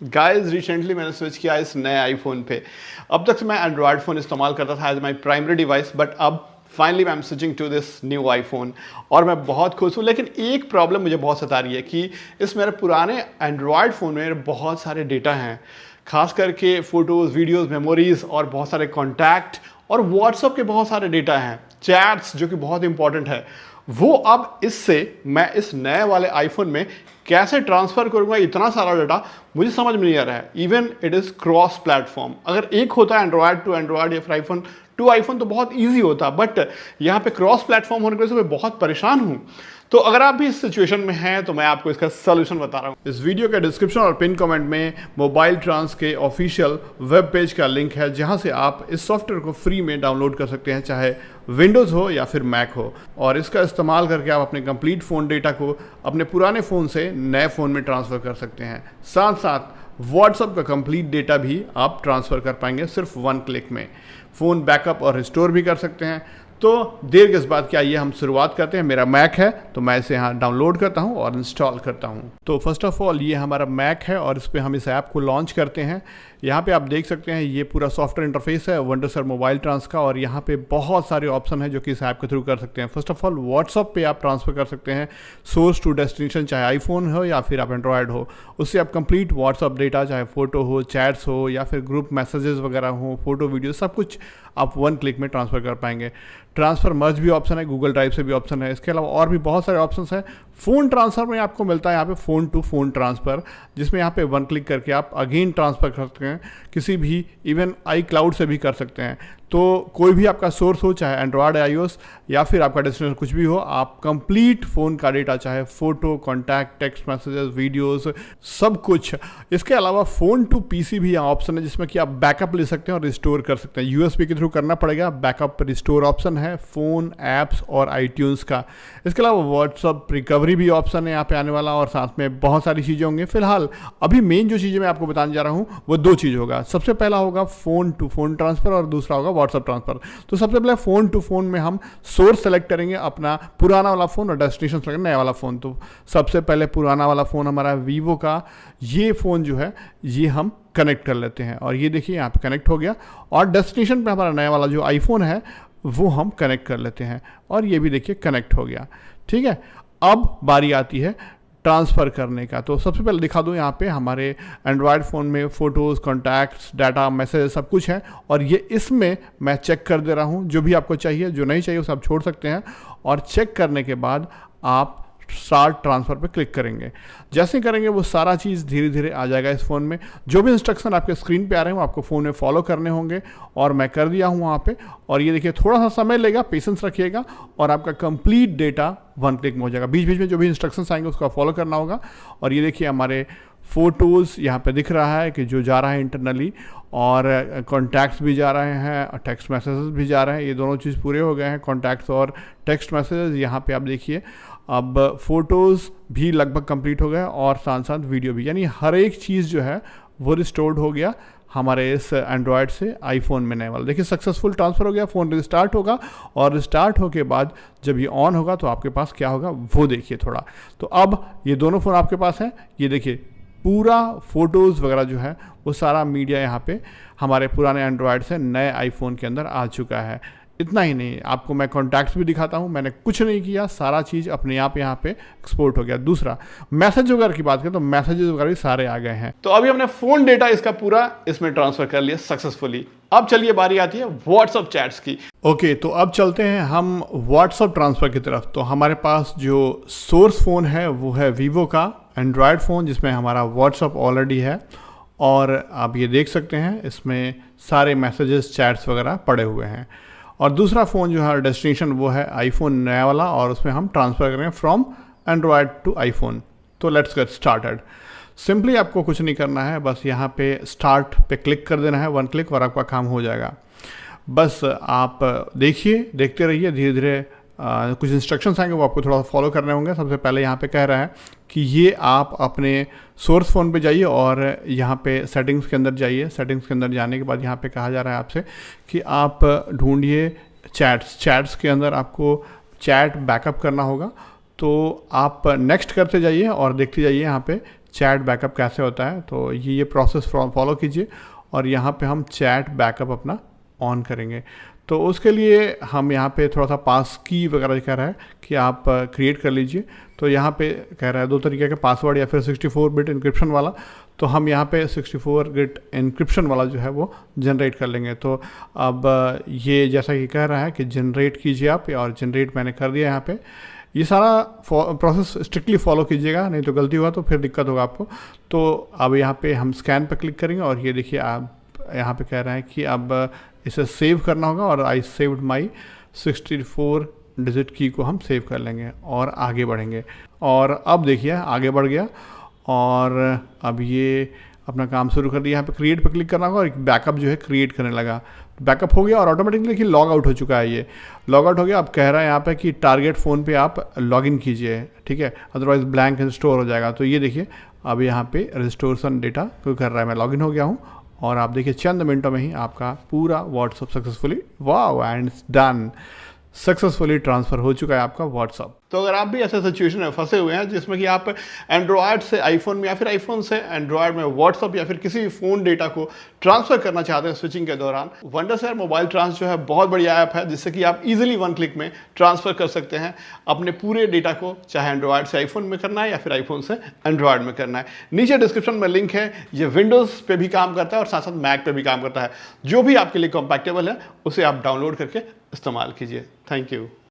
Guys recently मैंने switch किया इस नए आईफोन पे। अब तक मैं एंड्रॉयड फ़ोन इस्तेमाल करता था as my primary device, but अब finally I am switching to this new iPhone और मैं बहुत खुश हूँ। लेकिन एक प्रॉब्लम मुझे बहुत सता रही है कि इस मेरे पुराने एंड्रॉयड फ़ोन में बहुत सारे डेटा हैं, खास करके फ़ोटोज़, वीडियोज़, मेमोरीज़ और बहुत सारे कॉन्टैक्ट और व्हाट्सअप के बहुत सारे डेटा हैं, चैट्स जो कि बहुत इंपॉर्टेंट है। वो अब इससे मैं इस नए वाले आईफोन में कैसे ट्रांसफ़र करूँगा इतना सारा डाटा, मुझे समझ में नहीं आ रहा है। Even it is cross platform. अगर एक होता एंड्रॉयड टू एंड्रॉयड या फिर आईफोन टू आईफोन तो बहुत ईजी होता, बट यहाँ पे क्रॉस प्लेटफॉर्म होने की वजह से मैं बहुत परेशान हूँ। तो अगर आप भी इस सिचुएशन में हैं तो मैं आपको इसका सोल्यूशन बता रहा हूँ। इस वीडियो के डिस्क्रिप्शन और पिन कमेंट में मोबाइल ट्रांस के ऑफिशियल वेब पेज का लिंक है, जहाँ से आप इस सॉफ्टवेयर को फ्री में डाउनलोड कर सकते हैं, चाहे विंडोज़ हो या फिर मैक हो। और इसका इस्तेमाल करके आप अपने कंप्लीट फ़ोन डेटा को अपने पुराने फ़ोन से नए फ़ोन में ट्रांसफ़र कर सकते हैं। साथ साथ व्हाट्सअप का कंप्लीट डेटा भी आप ट्रांसफ़र कर पाएंगे सिर्फ 1 क्लिक में। फ़ोन बैकअप और रिस्टोर भी कर सकते हैं। तो देर किस बात की, आइए हम शुरुआत करते हैं। मेरा मैक है तो मैं इसे यहाँ डाउनलोड करता हूँ और इंस्टॉल करता हूँ। तो फर्स्ट ऑफ ऑल ये हमारा मैक है और इस पर हम इस ऐप को लॉन्च करते हैं। यहाँ पे आप देख सकते हैं ये पूरा सॉफ्टवेयर इंटरफेस है वंडरसर मोबाइल ट्रांस का, और यहाँ पे बहुत सारे ऑप्शन है जो कि इस ऐप के थ्रू कर सकते हैं। फर्स्ट ऑफ ऑल व्हाट्सअप पे आप ट्रांसफ़र कर सकते हैं सोर्स टू डेस्टिनेशन, चाहे आईफोन हो या फिर आप एंड्रॉयड हो। उससे आप कंप्लीट व्हाट्सअप डेटा, चाहे फोटो हो, चैट्स हो या फिर ग्रुप मैसेजेस वगैरह हो, फोटो वीडियो, सब कुछ आप 1 क्लिक में ट्रांसफ़र कर पाएंगे। ट्रांसफ़र मर्ज भी ऑप्शन है, गूगल ड्राइव से भी ऑप्शन है। इसके अलावा और भी बहुत सारे ऑप्शन हैं। फ़ोन ट्रांसफ़र में आपको मिलता है यहाँ पे फ़ोन टू फ़ोन ट्रांसफ़र, जिसमें यहाँ पे 1 क्लिक करके आप अगेन ट्रांसफ़र कर सकते हैं, किसी भी इवन आई क्लाउड से भी कर सकते हैं। तो कोई भी आपका सोर्स हो, चाहे एंड्रॉयड, आईओएस या फिर आपका डेस्टिनेशन कुछ भी हो, आप कंप्लीट फ़ोन का डेटा, चाहे photo, contact, text messages, videos, सब कुछ। इसके अलावा फ़ोन टू पीसी भी यहाँ ऑप्शन है, जिसमें कि आप बैकअप ले सकते हैं और रिस्टोर कर सकते हैं। यूएसबी के थ्रू करना पड़ेगा। बैकअप रिस्टोर ऑप्शन है फ़ोन, ऐप्स और आईट्यून्स का। इसके अलावा व्हाट्सअप रिकवरी भी ऑप्शन है यहाँ पे आने वाला, और साथ में बहुत सारी चीज़ें होंगी। फिलहाल अभी मेन जो चीज़ें मैं आपको बताने जा रहा हूँ वो 2 चीज़ होगा। सबसे पहला होगा फ़ोन टू फ़ोन ट्रांसफ़र और दूसरा होगा व्हाट्सअप ट्रांसफ़र। तो सबसे पहले फ़ोन टू फ़ोन में हम सोर्स सेलेक्ट करेंगे अपना पुराना वाला फ़ोन और डेस्टिनेशन सेलेक्ट नया वाला फ़ोन। तो सबसे पहले पुराना वाला फ़ोन हमारा वीवो का ये फ़ोन जो है ये हम कनेक्ट कर लेते हैं, और ये देखिए यहाँ पे कनेक्ट हो गया। और डेस्टिनेशन पे हमारा नया वाला जो आईफोन है वो हम कनेक्ट कर लेते हैं, और ये भी देखिए कनेक्ट हो गया। ठीक है, अब बारी आती है ट्रांसफ़र करने का। तो सबसे पहले दिखा दूँ, यहाँ पे हमारे एंड्रॉयड फ़ोन में फ़ोटोज़, कॉन्टैक्ट्स, डाटा, मैसेज सब कुछ है, और ये इसमें मैं चेक कर दे रहा हूँ। जो भी आपको चाहिए, जो नहीं चाहिए वो सब छोड़ सकते हैं। और चेक करने के बाद आप स्टार्ट ट्रांसफ़र पे क्लिक करेंगे। जैसे ही करेंगे वो सारा चीज़ धीरे धीरे आ जाएगा इस फ़ोन में। जो भी इंस्ट्रक्शन आपके स्क्रीन पे आ रहे हैं वो आपको फ़ोन में फॉलो करने होंगे, और मैं कर दिया हूँ वहाँ पे। और ये देखिए थोड़ा सा समय लेगा, पेशेंस रखिएगा, और आपका कंप्लीट डेटा 1 क्लिक में हो जाएगा। बीच बीच में जो भी इंस्ट्रक्शंस आएंगे उसको फॉलो करना होगा। और ये देखिए हमारे फ़ोटोज़ यहाँ पे दिख रहा है कि जो जा रहा है इंटरनली, और कॉन्टैक्ट्स भी जा रहे हैं और टेक्स्ट मैसेजेस भी जा रहे हैं। ये दोनों चीज़ पूरे हो गए हैं, कॉन्टैक्ट्स और टेक्स्ट मैसेजेस। यहाँ पे आप देखिए अब फ़ोटोज़ भी लगभग कंप्लीट हो गए, और साथ साथ वीडियो भी, यानी हर एक चीज़ जो है वो रिस्टोर्ड हो गया हमारे इस एंड्रॉयड से आईफोन में नए वाला। देखिए सक्सेसफुल ट्रांसफ़र हो गया। फ़ोन रिस्टार्ट होगा, और रिस्टार्ट हो के बाद जब ये ऑन होगा तो आपके पास क्या होगा वो देखिए थोड़ा। तो अब ये दोनों फ़ोन आपके पास हैं। ये देखिए पूरा फ़ोटोज़ वगैरह जो है वो सारा मीडिया यहाँ पे हमारे पुराने एंड्रॉयड से नए आईफोन के अंदर आ चुका है। इतना ही नहीं, आपको मैं कॉन्टैक्ट्स भी दिखाता हूँ। मैंने कुछ नहीं किया, सारा चीज़ अपने आप यहाँ पे एक्सपोर्ट हो गया। दूसरा, मैसेज वगैरह की बात करें तो मैसेजेस वगैरह भी सारे आ गए हैं। तो अभी हमने फ़ोन डेटा इसका पूरा इसमें ट्रांसफ़र कर लिया सक्सेसफुली। अब चलिए बारी आती है व्हाट्सअप चैट्स की। ओके, तो अब चलते हैं हम व्हाट्सअप ट्रांसफ़र की तरफ। तो हमारे पास जो सोर्स फ़ोन है वो है वीवो का एंड्रॉयड फ़ोन, जिसमें हमारा व्हाट्सअप ऑलरेडी है, और आप ये देख सकते हैं इसमें सारे मैसेजेस, चैट्स वगैरह पड़े हुए हैं। और दूसरा फ़ोन जो है डेस्टिनेशन वो है आईफोन नया वाला, और उसमें हम ट्रांसफ़र करें फ्रॉम एंड्रॉयड टू आईफोन। तो लेट्स गेट स्टार्टेड। सिंपली आपको कुछ नहीं करना है, बस यहाँ पे स्टार्ट पे क्लिक कर देना है, 1 क्लिक, और आपका काम हो जाएगा। बस आप देखिए, देखते रहिए, धीरे धीरे कुछ इंस्ट्रक्शंस आएंगे वो आपको थोड़ा फॉलो करने होंगे। सबसे पहले यहाँ पे कह रहा है कि ये आप अपने सोर्स फ़ोन पे जाइए और यहाँ पे सेटिंग्स के अंदर जाइए। सेटिंग्स के अंदर जाने के बाद यहाँ पे कहा जा रहा है आपसे कि आप ढूंढिए चैट्स के अंदर आपको चैट बैकअप करना होगा। तो आप नेक्स्ट करते जाइए और देखते जाइए यहाँ पे चैट बैकअप कैसे होता है। तो ये प्रोसेस फॉलो कीजिए और यहाँ पे हम चैट बैकअप अपना ऑन करेंगे। तो उसके लिए हम यहाँ पे थोड़ा सा पास की वगैरह कह रहा है कि आप क्रिएट कर लीजिए। तो यहाँ पे कह रहा है 2 तरीके का पासवर्ड या फिर 64 बिट इंक्रिप्शन वाला। तो हम यहाँ पे 64 बिट इंक्रिप्शन वाला जो है वो जनरेट कर लेंगे। तो अब ये जैसा कि कह रहा है कि जनरेट कीजिए आप, और जनरेट मैंने कर दिया यहाँ पे। ये सारा प्रोसेस स्ट्रिक्टली फॉलो कीजिएगा, नहीं तो गलती होगा तो फिर दिक्कत होगा आपको। तो अब यहाँ पे हम स्कैन पर क्लिक करेंगे और ये देखिए आप यहाँ पे कह रहा है कि अब इसे सेव करना होगा, और आई सेव्ड माई 64 डिजिट की को हम सेव कर लेंगे और आगे बढ़ेंगे। और अब देखिए आगे बढ़ गया और अब ये अपना काम शुरू कर दिया। यहाँ पे क्रिएट पे क्लिक करना होगा और एक बैकअप जो है क्रिएट करने लगा। बैकअप हो गया और ऑटोमेटिकली देखिए लॉग आउट हो चुका है। ये लॉग आउट हो गया। अब कह रहा है यहाँ पे कि टारगेट फ़ोन पे आप लॉग इन कीजिए, ठीक है, अदरवाइज ब्लैंक रिस्टोर हो जाएगा। तो ये देखिए अब यहाँ पे रिस्टोरेशन डेटा को कर रहा है। मैं लॉग इन हो गया हूँ और आप देखिए चंद मिनटों में ही आपका पूरा WhatsApp successfully, wow, and it's done, successfully transfer हो चुका है आपका व्हाट्सअप। तो अगर आप भी ऐसे सिचुएशन में फंसे हुए हैं जिसमें कि आप एंड्रॉयड से आईफोन में या फिर आईफोन से एंड्रॉयड में व्हाट्सअप या फिर किसी भी फ़ोन डेटा को ट्रांसफ़र करना चाहते हैं स्विचिंग के दौरान, वंडरशेयर मोबाइल ट्रांस जो है बहुत बढ़िया ऐप है जिससे कि आप इजीली 1 क्लिक में ट्रांसफ़र कर सकते हैं अपने पूरे डेटा को, चाहे एंड्रॉयड से आईफोन में करना है या फिर आईफोन से एंड्रॉयड में करना है। नीचे डिस्क्रिप्शन में लिंक है। ये विंडोज़ पे भी काम करता है और साथ साथ मैक पे भी काम करता है। जो भी आपके लिए कॉम्पैक्टेबल है उसे आप डाउनलोड करके इस्तेमाल कीजिए। Thank you.